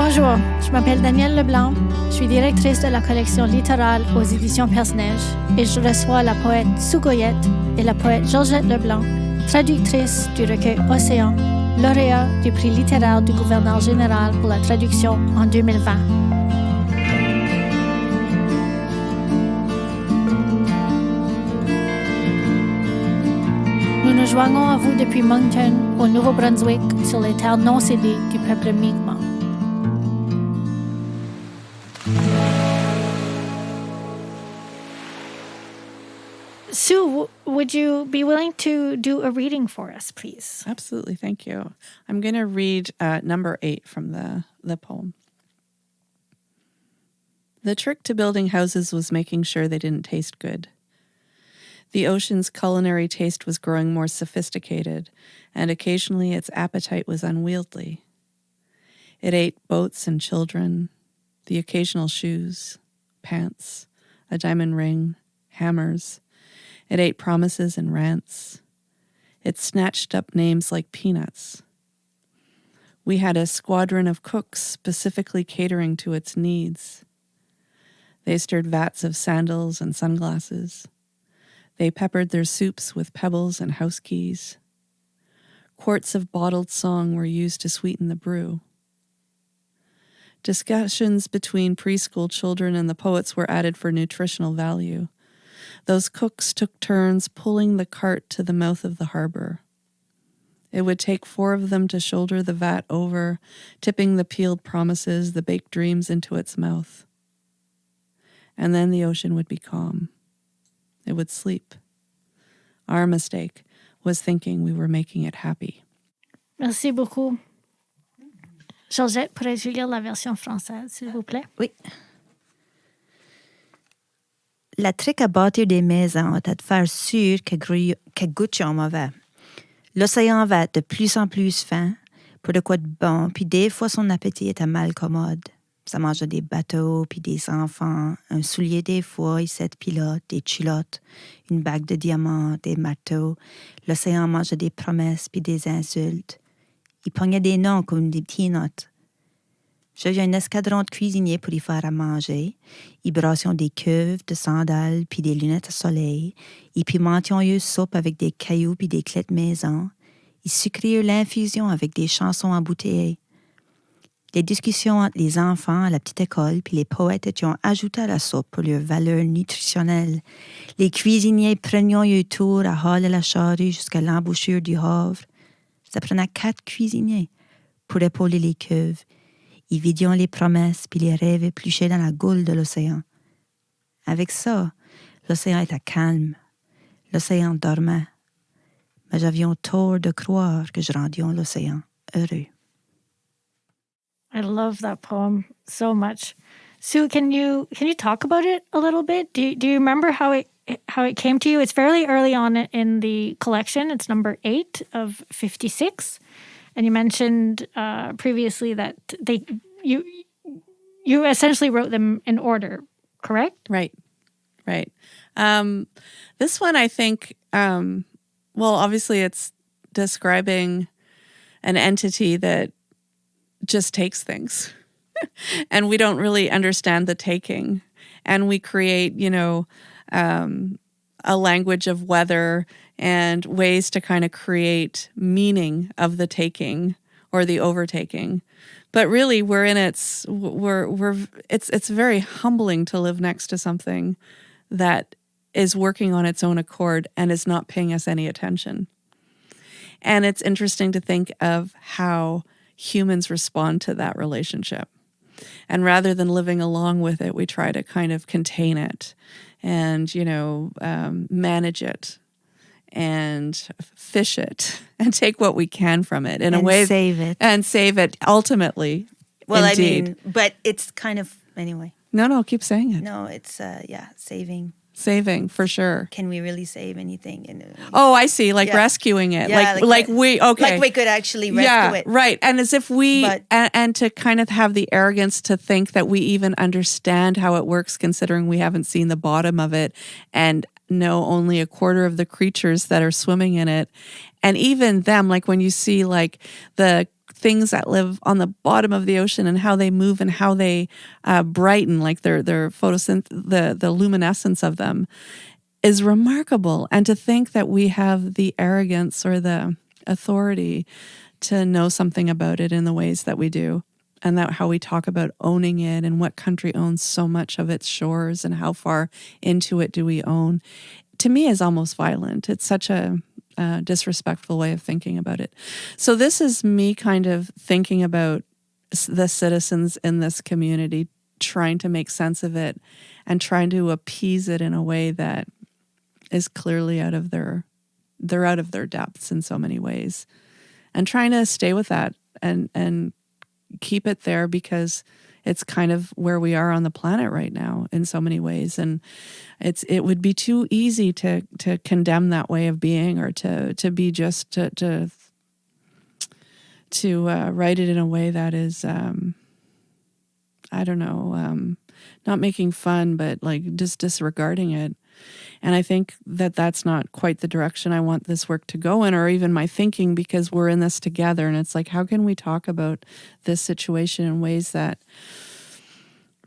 Bonjour, je m'appelle Danielle LeBlanc, je suis directrice de la collection littérale aux éditions Perce-Neige et je reçois la poète Sue Goyette et la poète Georgette LeBlanc, traductrice du recueil Océan, lauréat du prix littéraire du gouverneur général pour la traduction en 2020. Nous nous joignons à vous depuis Moncton, au Nouveau-Brunswick, sur les terres non cédées du peuple Mi'kmaq. Sue, would you be willing to do a reading for us, please? Absolutely, thank you. I'm going to read number 8 from the poem. The trick to building houses was making sure they didn't taste good. The ocean's culinary taste was growing more sophisticated, and occasionally its appetite was unwieldy. It ate boats and children, the occasional shoes, pants, a diamond ring, hammers. It ate promises and rents. It snatched up names like peanuts. We had a squadron of cooks specifically catering to its needs. They stirred vats of sandals and sunglasses. They peppered their soups with pebbles and house keys. Quarts of bottled song were used to sweeten the brew. Discussions between preschool children and the poets were added for nutritional value. Those cooks took turns pulling the cart to the mouth of the harbor. It would take 4 of them to shoulder the vat over, tipping the peeled promises, the baked dreams into its mouth. And then the ocean would be calm. It would sleep. Our mistake was thinking we were making it happy. Merci beaucoup. Georgette, pourrais-tu lire la version française, s'il vous plaît? Oui. La trick à bâtir des maisons est de faire sûr qu'elles goûtent mauvais. L'océan va être de plus en plus fin, pour de quoi de bon, puis des fois son appétit est à mal commode. Ça mange des bateaux, puis des enfants, un soulier des fois, et 7 pilotes, des culottes, une bague de diamants, des marteaux. L'océan mange des promesses, puis des insultes. Il pognait des noms comme des petits notes. J'avais un escadron de cuisiniers pour y faire à manger. Ils brassions des cuves de sandales, puis des lunettes à soleil. Ils pimentions une soupe avec des cailloux, puis des clés de maison. Ils sucrient l'infusion avec des chansons embouteillées. Les discussions entre les enfants à la petite école puis les poètes étaient ajoutées à la soupe pour leur valeur nutritionnelle. Les cuisiniers prenaient un tour à haler la charrue jusqu'à l'embouchure du Havre. Ça prenait 4 cuisiniers pour épauler les cuves. Ils vidions les promesses puis les rêves épluchés dans la goule de l'océan. Avec ça, l'océan était calme. L'océan dormait. Mais j'avions tort de croire que je rendions l'océan heureux. I love that poem so much. Sue, can you talk about it a little bit? Do you remember how it came to you? It's fairly early on in the collection. It's number 8 of 56, and you mentioned previously that you essentially wrote them in order, correct? Right. This one, I think, obviously it's describing an entity that just takes things and we don't really understand the taking, and we create a language of weather and ways to kind of create meaning of the taking or the overtaking. But really it's very humbling to live next to something that is working on its own accord and is not paying us any attention. And it's interesting to think of how humans respond to that relationship. And rather than living along with it, we try to kind of contain it and, manage it and fish it and take what we can from it in a way. And save it ultimately. Well, indeed. I mean, but it's kind of, anyway. No, keep saying it. No, it's, saving. Saving, for sure. Can we really save anything? Oh, I see. Rescuing it. Yeah, like we could actually rescue it. Right. And as if and to kind of have the arrogance to think that we even understand how it works, considering we haven't seen the bottom of it and know only a quarter of the creatures that are swimming in it. And even them, like when you see like the things that live on the bottom of the ocean and how they move and how they brighten, like their the luminescence of them is remarkable. And to think that we have the arrogance or the authority to know something about it in the ways that we do, and that how we talk about owning it and what country owns so much of its shores and how far into it do we own, to me is almost violent. It's such a disrespectful way of thinking about it. So this is me kind of thinking about the citizens in this community, trying to make sense of it and trying to appease it in a way that is clearly out of their depths in so many ways, and trying to stay with that and keep it there, because it's kind of where we are on the planet right now in so many ways. And it would be too easy to condemn that way of being, or to be just to write it in a way that is, I don't know, not making fun, but like just disregarding it. And I think that that's not quite the direction I want this work to go in, or even my thinking, because we're in this together. And it's like, how can we talk about this situation in ways that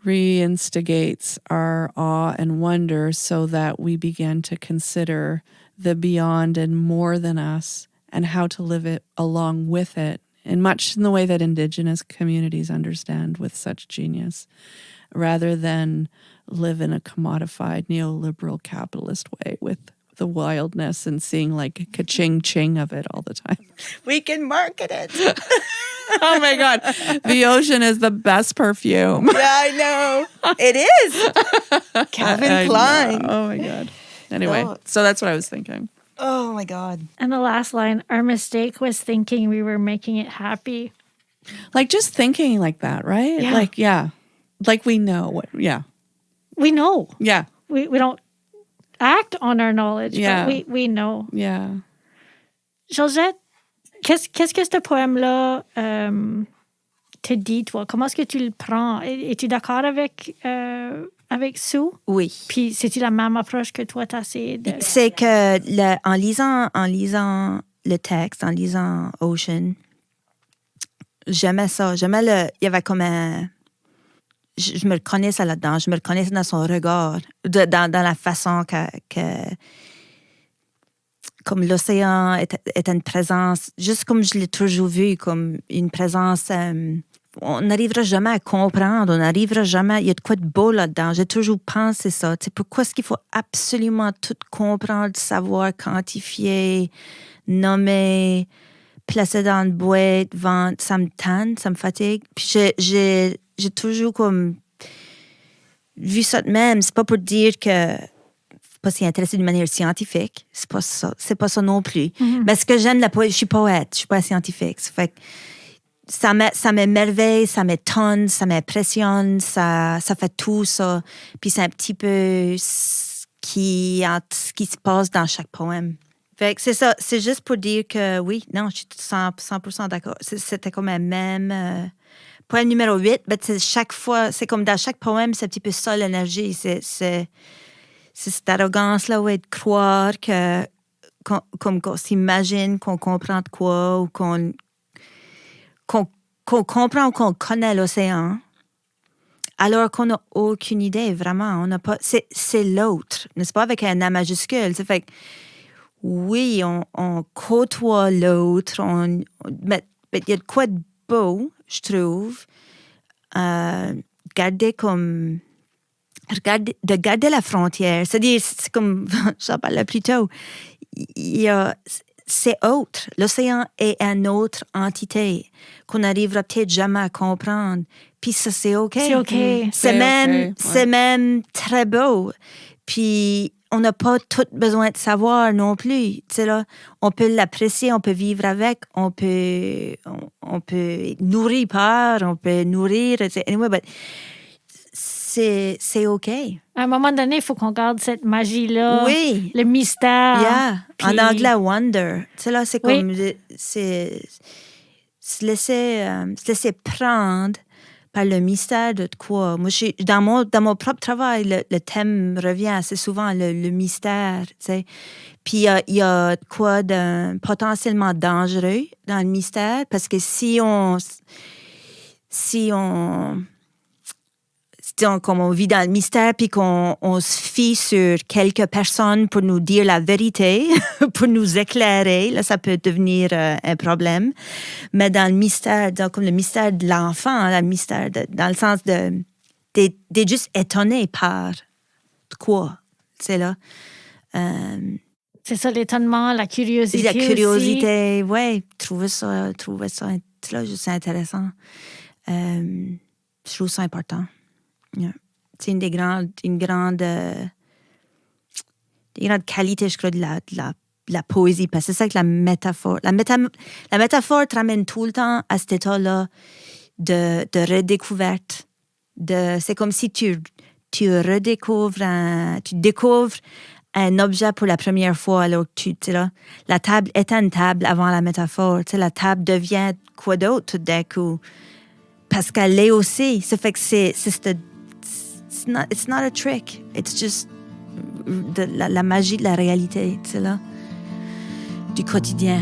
reinstigates our awe and wonder, so that we begin to consider the beyond and more than us, and how to live it along with it, in much in the way that Indigenous communities understand with such genius, rather than live in a commodified neoliberal capitalist way with the wildness and seeing like ka-ching-ching of it all the time. We can market it. Oh my God. The ocean is the best perfume. Yeah, I know. It is. Calvin Klein. Oh my God. Anyway, so that's what I was thinking. Oh my God. And the last line, our mistake was thinking we were making it happy. Like just thinking like that, right? Yeah. Like, yeah. Like we know what, yeah. We know. Yeah. We don't act on our knowledge, Yeah. but we know. Yeah. Georgette, qu'est-ce que ce poème-là te dit, toi? Comment est-ce que tu le prends? Es-tu d'accord avec Sue? Oui. Puis, c'est-tu la même approche que toi, t'as essayé de... C'est que en lisant le texte, en lisant Ocean, j'aimais ça. Il y avait comme un... Je me reconnaissais là-dedans. Je me reconnaissais dans son regard, dans la façon que comme l'océan est une présence, juste comme je l'ai toujours vu, comme une présence... on n'arrivera jamais à comprendre, on n'arrivera jamais... Il y a de quoi de beau là-dedans. J'ai toujours pensé ça. Tu sais, pourquoi est-ce qu'il faut absolument tout comprendre, savoir, quantifier, nommer, placer dans une boîte, vendre? Ça me tente, ça me fatigue. Puis j'ai toujours comme vu ça de même. C'est pas pour dire que pas s'y intéresser d'une manière scientifique. C'est pas ça non plus. Mm-hmm. Mais ce que j'aime de la poésie, je suis poète, je suis pas scientifique. Ça fait que ça m'émerveille, ça m'étonne, ça m'impressionne, ça fait tout ça. Puis c'est un petit peu ce qui se passe dans chaque poème. Fait que c'est ça, c'est juste pour dire que oui, non, je suis 100% d'accord. C'était comme un même... poème numéro 8, ben, chaque fois, c'est comme dans chaque poème, c'est un petit peu ça l'énergie. C'est cette arrogance-là, ouais, de croire qu'on s'imagine, qu'on comprend de quoi, ou qu'on comprend ou qu'on connaît l'océan, alors qu'on n'a aucune idée, vraiment. On n'a pas. C'est l'autre, n'est-ce pas, avec un A majuscule. Ça fait que, oui, on côtoie l'autre, mais il y a de quoi de beau, je trouve, de garder la frontière. C'est-à-dire, c'est comme j'en parlais plus tôt, c'est autre. L'océan est une autre entité qu'on n'arrivera peut-être jamais à comprendre. Puis ça, c'est OK. C'est OK. C'est même très beau. Puis on n'a pas tout besoin de savoir non plus. Tu sais, là, on peut l'apprécier, on peut vivre avec, on peut nourrir par, on peut nourrir. Anyway, but c'est OK. À un moment donné, il faut qu'on garde cette magie-là. Oui. Le mystère. Yeah. Puis... En anglais, wonder. Tu sais, là, c'est comme... Se laisser prendre par le mystère de quoi. Moi, dans mon propre travail, le thème revient assez souvent, le mystère, tu sais. Puis il y a quoi de potentiellement dangereux dans le mystère, parce que si on comme on vit dans le mystère puis qu'on se fie sur quelques personnes pour nous dire la vérité, pour nous éclairer, là, ça peut devenir un problème. Mais dans le mystère, comme le mystère de l'enfant, le mystère dans le sens d'être juste étonné par quoi, c'est là. C'est ça, l'étonnement, la curiosité. La curiosité, oui, trouver ça là, juste intéressant. Je trouve ça important. Yeah. C'est une des grandes qualités, je crois, de la poésie, parce que c'est ça que la métaphore te ramène tout le temps à cet état-là de redécouverte. C'est comme si tu découvres un objet pour la première fois, alors que la table était une table avant la métaphore. La table devient quoi d'autre tout d'un coup? Parce qu'elle l'est aussi. Ça fait que it's not a trick. It's just la magie de la réalité, là, du quotidien.